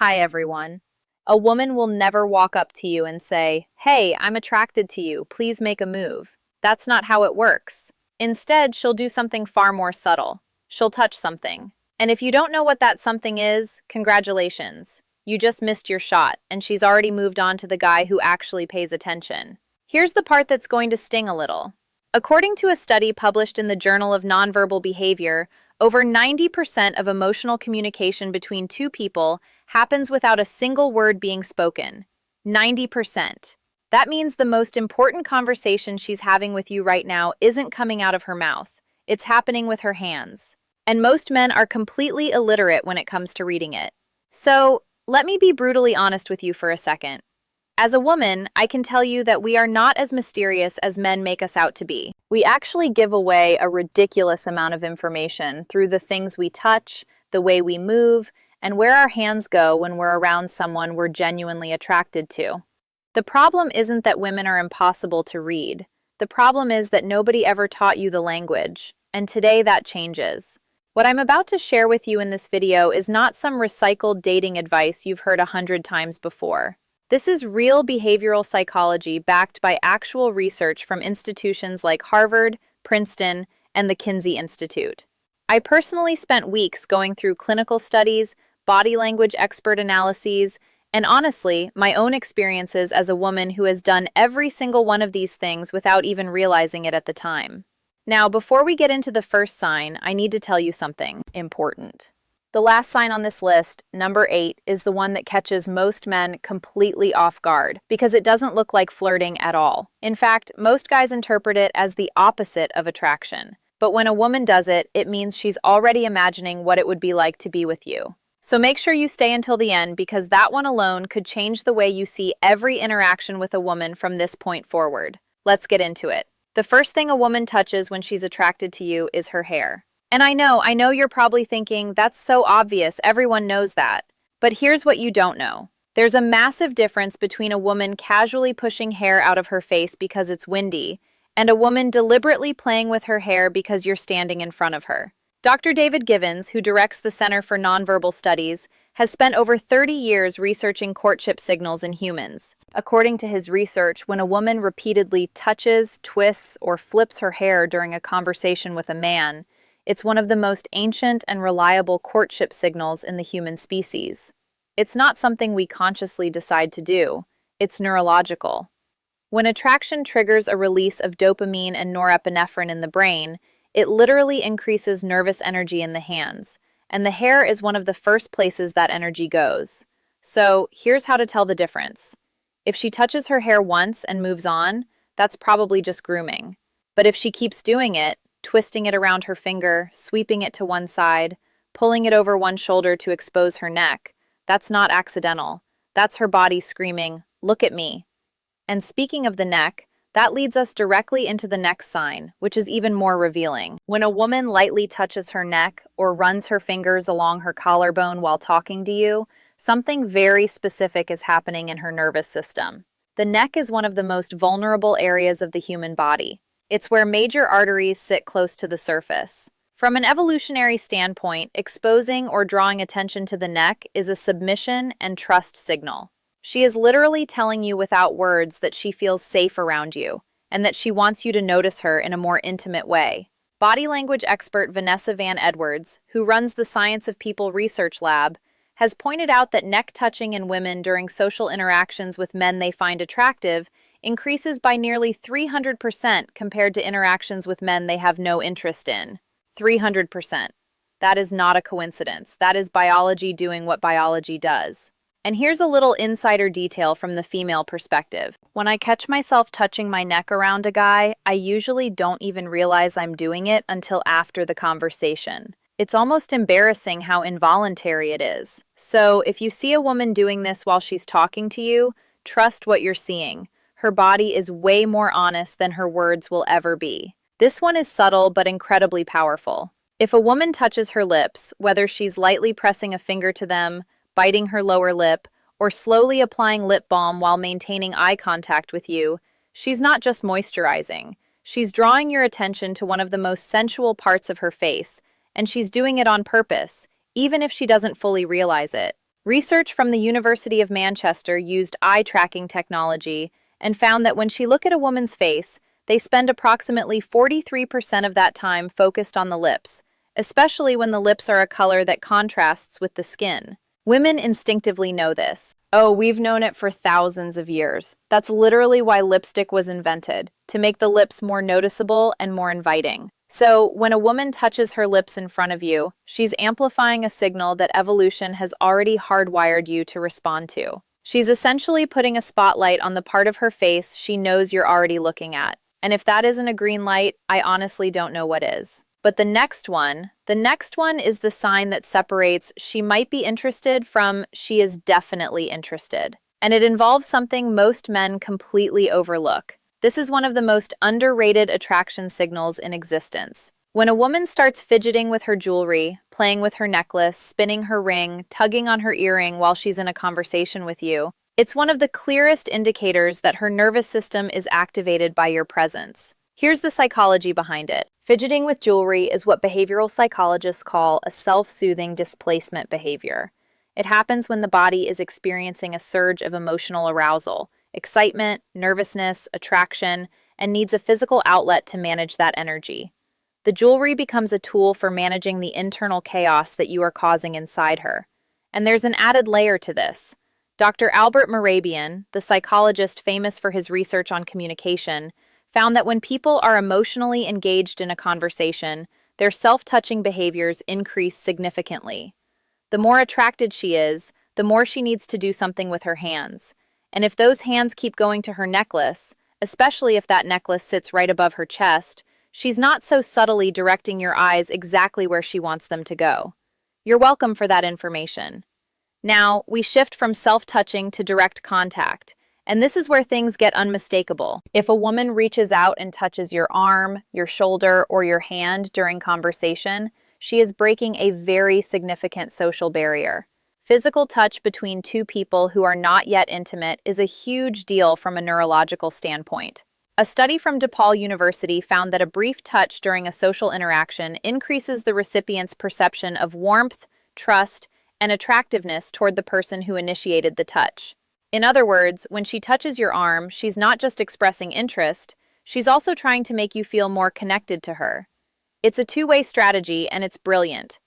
Hi, everyone. A woman will never walk up to you and say, "Hey, I'm attracted to you. Please make a move." That's not how it works. Instead, she'll do something far more subtle. She'll touch something. And if you don't know what that something is, congratulations. You just missed your shot, and she's already moved on to the guy who actually pays attention. Here's the part that's going to sting a little. According to a study published in the Journal of Nonverbal Behavior, over 90% of emotional communication between two people happens without a single word being spoken. 90%. That means the most important conversation she's having with you right now isn't coming out of her mouth. It's happening with her hands. And most men are completely illiterate when it comes to reading it. So, let me be brutally honest with you for a second. As a woman, I can tell you that we are not as mysterious as men make us out to be. We actually give away a ridiculous amount of information through the things we touch, the way we move, and where our hands go when we're around someone we're genuinely attracted to. The problem isn't that women are impossible to read. The problem is that nobody ever taught you the language, and today that changes. What I'm about to share with you in this video is not some recycled dating advice you've heard 100 times before. This is real behavioral psychology backed by actual research from institutions like Harvard, Princeton, and the Kinsey Institute. I personally spent weeks going through clinical studies, body language expert analyses, and honestly, my own experiences as a woman who has done every single one of these things without even realizing it at the time. Now, before we get into the first sign, I need to tell you something important. The last sign on this list, number 8, is the one that catches most men completely off guard because it doesn't look like flirting at all. In fact, most guys interpret it as the opposite of attraction. But when a woman does it, it means she's already imagining what it would be like to be with you. So make sure you stay until the end because that one alone could change the way you see every interaction with a woman from this point forward. Let's get into it. The first thing a woman touches when she's attracted to you is her hair. And I know you're probably thinking, that's so obvious, everyone knows that. But here's what you don't know. There's a massive difference between a woman casually pushing hair out of her face because it's windy, and a woman deliberately playing with her hair because you're standing in front of her. Dr. David Givens, who directs the Center for Nonverbal Studies, has spent over 30 years researching courtship signals in humans. According to his research, when a woman repeatedly touches, twists, or flips her hair during a conversation with a man, it's one of the most ancient and reliable courtship signals in the human species. It's not something we consciously decide to do. It's neurological. When attraction triggers a release of dopamine and norepinephrine in the brain, it literally increases nervous energy in the hands, and the hair is one of the first places that energy goes. So, here's how to tell the difference. If she touches her hair once and moves on, that's probably just grooming. But if she keeps doing it, twisting it around her finger, sweeping it to one side, pulling it over one shoulder to expose her neck, that's not accidental. That's her body screaming, "Look at me." And speaking of the neck, that leads us directly into the next sign, which is even more revealing. When a woman lightly touches her neck or runs her fingers along her collarbone while talking to you, something very specific is happening in her nervous system. The neck is one of the most vulnerable areas of the human body. It's where major arteries sit close to the surface. From an evolutionary standpoint, exposing or drawing attention to the neck is a submission and trust signal. She is literally telling you without words that she feels safe around you, and that she wants you to notice her in a more intimate way. Body language expert Vanessa Van Edwards, who runs the Science of People Research Lab, has pointed out that neck touching in women during social interactions with men they find attractive increases by nearly 300% compared to interactions with men they have no interest in. 300%. That is not a coincidence. That is biology doing what biology does. And here's a little insider detail from the female perspective. When I catch myself touching my neck around a guy, I usually don't even realize I'm doing it until after the conversation. It's almost embarrassing how involuntary it is. So, if you see a woman doing this while she's talking to you, trust what you're seeing. Her body is way more honest than her words will ever be. This one is subtle but incredibly powerful. If a woman touches her lips, whether she's lightly pressing a finger to them, biting her lower lip, or slowly applying lip balm while maintaining eye contact with you, she's not just moisturizing. She's drawing your attention to one of the most sensual parts of her face, and she's doing it on purpose, even if she doesn't fully realize it. Research from the University of Manchester used eye tracking technology and found that when she look at a woman's face, they spend approximately 43% of that time focused on the lips, especially when the lips are a color that contrasts with the skin. Women instinctively know this. Oh, we've known it for thousands of years. That's literally why lipstick was invented, to make the lips more noticeable and more inviting. So, when a woman touches her lips in front of you, she's amplifying a signal that evolution has already hardwired you to respond to. She's essentially putting a spotlight on the part of her face she knows you're already looking at. And if that isn't a green light, I honestly don't know what is. But the next one is the sign that separates she might be interested from she is definitely interested. And it involves something most men completely overlook. This is one of the most underrated attraction signals in existence. When a woman starts fidgeting with her jewelry, playing with her necklace, spinning her ring, tugging on her earring while she's in a conversation with you, it's one of the clearest indicators that her nervous system is activated by your presence. Here's the psychology behind it. Fidgeting with jewelry is what behavioral psychologists call a self-soothing displacement behavior. It happens when the body is experiencing a surge of emotional arousal, excitement, nervousness, attraction, and needs a physical outlet to manage that energy. The jewelry becomes a tool for managing the internal chaos that you are causing inside her. And there's an added layer to this. Dr. Albert Mehrabian, the psychologist famous for his research on communication, found that when people are emotionally engaged in a conversation, their self-touching behaviors increase significantly. The more attracted she is, the more she needs to do something with her hands. And if those hands keep going to her necklace, especially if that necklace sits right above her chest, she's not so subtly directing your eyes exactly where she wants them to go. You're welcome for that information. Now, we shift from self-touching to direct contact. And this is where things get unmistakable. If a woman reaches out and touches your arm, your shoulder, or your hand during conversation, she is breaking a very significant social barrier. Physical touch between two people who are not yet intimate is a huge deal from a neurological standpoint. A study from DePaul University found that a brief touch during a social interaction increases the recipient's perception of warmth, trust, and attractiveness toward the person who initiated the touch. In other words, when she touches your arm, she's not just expressing interest, she's also trying to make you feel more connected to her. It's a two-way strategy, and it's brilliant.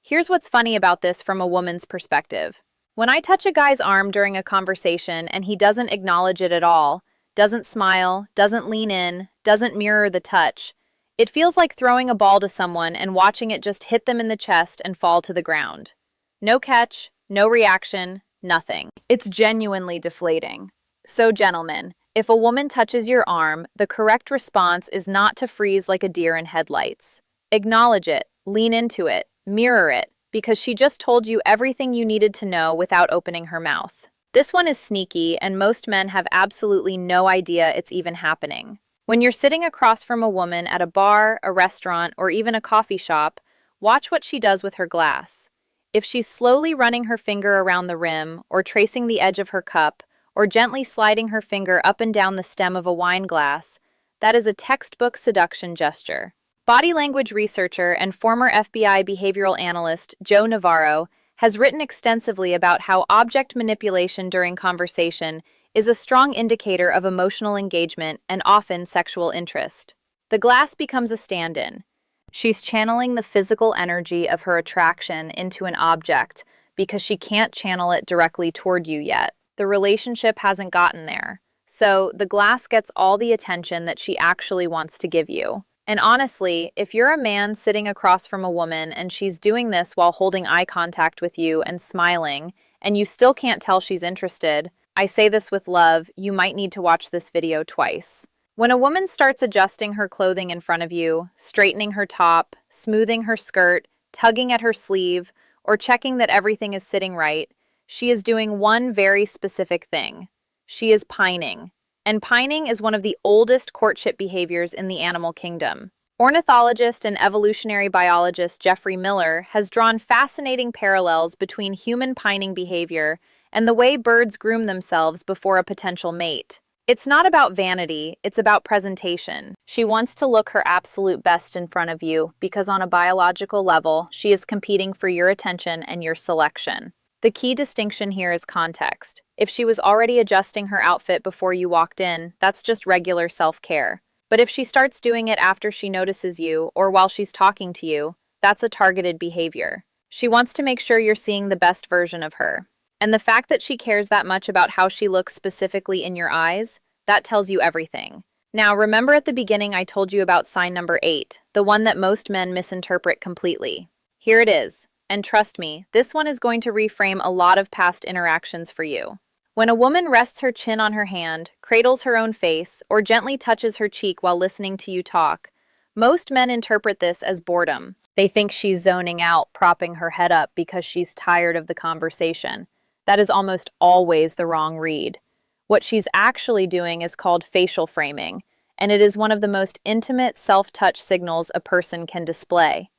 Here's what's funny about this from a woman's perspective. When I touch a guy's arm during a conversation and he doesn't acknowledge it at all, doesn't smile, doesn't lean in, doesn't mirror the touch, it feels like throwing a ball to someone and watching it just hit them in the chest and fall to the ground. No catch, no reaction, nothing. It's genuinely deflating. So, gentlemen, if a woman touches your arm, the correct response is not to freeze like a deer in headlights. Acknowledge it, lean into it, mirror it, because she just told you everything you needed to know without opening her mouth. This one is sneaky, and most men have absolutely no idea it's even happening. When you're sitting across from a woman at a bar, a restaurant, or even a coffee shop, watch what she does with her glass. If she's slowly running her finger around the rim, or tracing the edge of her cup, or gently sliding her finger up and down the stem of a wine glass, that is a textbook seduction gesture. Body language researcher and former FBI behavioral analyst Joe Navarro has written extensively about how object manipulation during conversation is a strong indicator of emotional engagement and often sexual interest. The glass becomes a stand-in. She's channeling the physical energy of her attraction into an object because she can't channel it directly toward you yet. The relationship hasn't gotten there. So the glass gets all the attention that she actually wants to give you. And honestly, if you're a man sitting across from a woman and she's doing this while holding eye contact with you and smiling, and you still can't tell she's interested, I say this with love, you might need to watch this video twice. When a woman starts adjusting her clothing in front of you, straightening her top, smoothing her skirt, tugging at her sleeve, or checking that everything is sitting right, she is doing one very specific thing. She is pining. And pining is one of the oldest courtship behaviors in the animal kingdom. Ornithologist and evolutionary biologist Jeffrey Miller has drawn fascinating parallels between human pining behavior and the way birds groom themselves before a potential mate. It's not about vanity, it's about presentation. She wants to look her absolute best in front of you because on a biological level, she is competing for your attention and your selection. The key distinction here is context. If she was already adjusting her outfit before you walked in, that's just regular self-care. But if she starts doing it after she notices you or while she's talking to you, that's a targeted behavior. She wants to make sure you're seeing the best version of her. And the fact that she cares that much about how she looks specifically in your eyes, that tells you everything. Now, remember at the beginning I told you about sign number 8, the one that most men misinterpret completely. Here it is. And trust me, this one is going to reframe a lot of past interactions for you. When a woman rests her chin on her hand, cradles her own face, or gently touches her cheek while listening to you talk, most men interpret this as boredom. They think she's zoning out, propping her head up because she's tired of the conversation. That is almost always the wrong read. What she's actually doing is called facial framing, and it is one of the most intimate self-touch signals a person can display.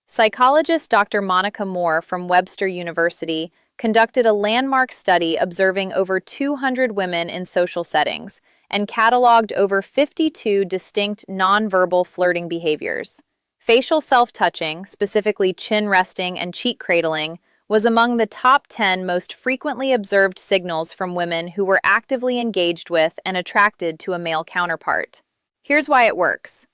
Psychologist Dr. Monica Moore from Webster University conducted a landmark study observing over 200 women in social settings and cataloged over 52 distinct nonverbal flirting behaviors. Facial self-touching, specifically chin resting and cheek cradling, was among the top 10 most frequently observed signals from women who were actively engaged with and attracted to a male counterpart. Here's why it works.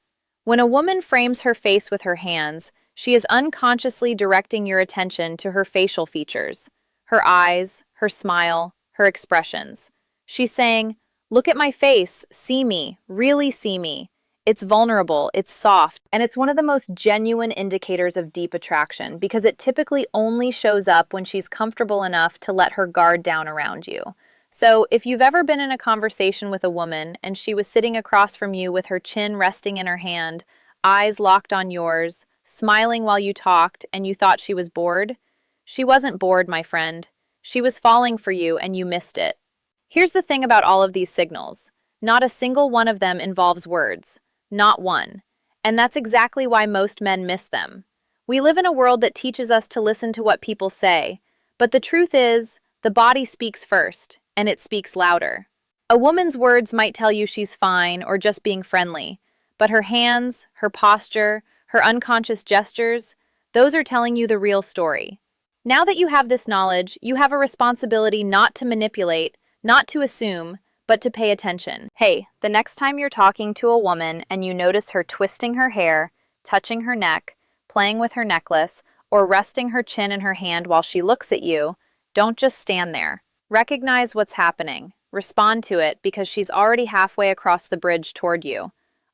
When a woman frames her face with her hands, she is unconsciously directing your attention to her facial features, her eyes, her smile, her expressions. She's saying, "Look at my face, see me, really see me." It's vulnerable, it's soft, and it's one of the most genuine indicators of deep attraction because it typically only shows up when she's comfortable enough to let her guard down around you. So, if you've ever been in a conversation with a woman and she was sitting across from you with her chin resting in her hand, eyes locked on yours, smiling while you talked, and you thought she was bored? She wasn't bored, my friend. She was falling for you and you missed it. Here's the thing about all of these signals. Not a single one of them involves words. Not one. And that's exactly why most men miss them. We live in a world that teaches us to listen to what people say, but the truth is, the body speaks first, and it speaks louder. A woman's words might tell you she's fine or just being friendly, but her hands, her posture, her unconscious gestures, those are telling you the real story. Now that you have this knowledge, you have a responsibility not to manipulate, not to assume, but to pay attention. Hey, the next time you're talking to a woman and you notice her twisting her hair, touching her neck, playing with her necklace, or resting her chin in her hand while she looks at you, don't just stand there. Recognize what's happening. Respond to it because she's already halfway across the bridge toward you.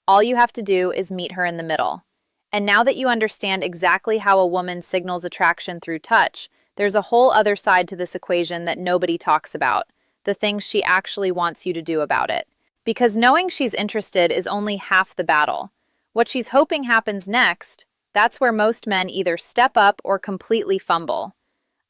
All you have to do is meet her in the middle. And now that you understand exactly how a woman signals attraction through touch, there's a whole other side to this equation that nobody talks about, the things she actually wants you to do about it. Because knowing she's interested is only half the battle. What she's hoping happens next, that's where most men either step up or completely fumble.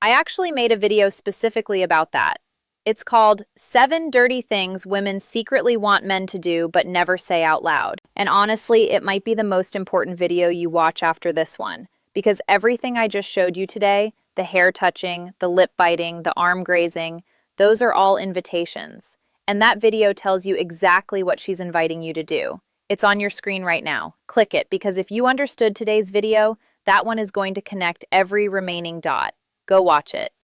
I actually made a video specifically about that. It's called 7 Dirty Things Women Secretly Want Men to Do But Never Say Out Loud. And honestly, it might be the most important video you watch after this one, because everything I just showed you today, the hair touching, the lip biting, the arm grazing, those are all invitations. And that video tells you exactly what she's inviting you to do. It's on your screen right now. Click it, because if you understood today's video, that one is going to connect every remaining dot. Go watch it.